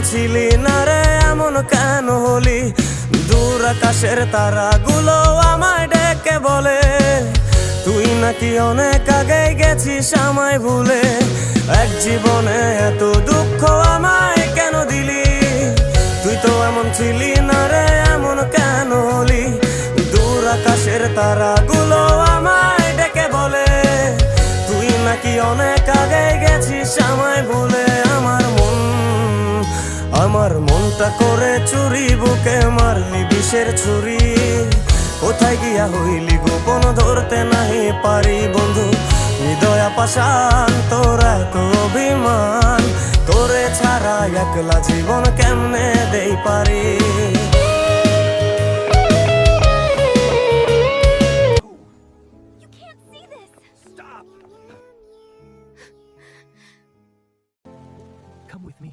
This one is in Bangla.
ছিলি না রে এমন কেন হলি? দূর আকাশের তারাগুলো আমায় ডেকে বলে তুই নাকি অনেক আগে গেছিস আমায় ভুলে। এক জীবনে এত দুঃখ আমায় কেন দিলি? তুই তো এমন ছিলি না রে এমন কেন হলি? দূর আকাশের তারাগুলো আমায় ডেকে বলে তুই নাকি অনেক আগে গেছিস আমায় ভুলে। আমার মনটা করে চুরি, বুকে মারলি বিষের ছুরি। কোথায় গিয়া হইলি গোপন ধরতে নাহি পারি বন্ধু। হৃদয় পাষাণ তোর এত অভিমান, তোরে ছাড়া একলা জীবন কেমনে দেই পারি? Come with me.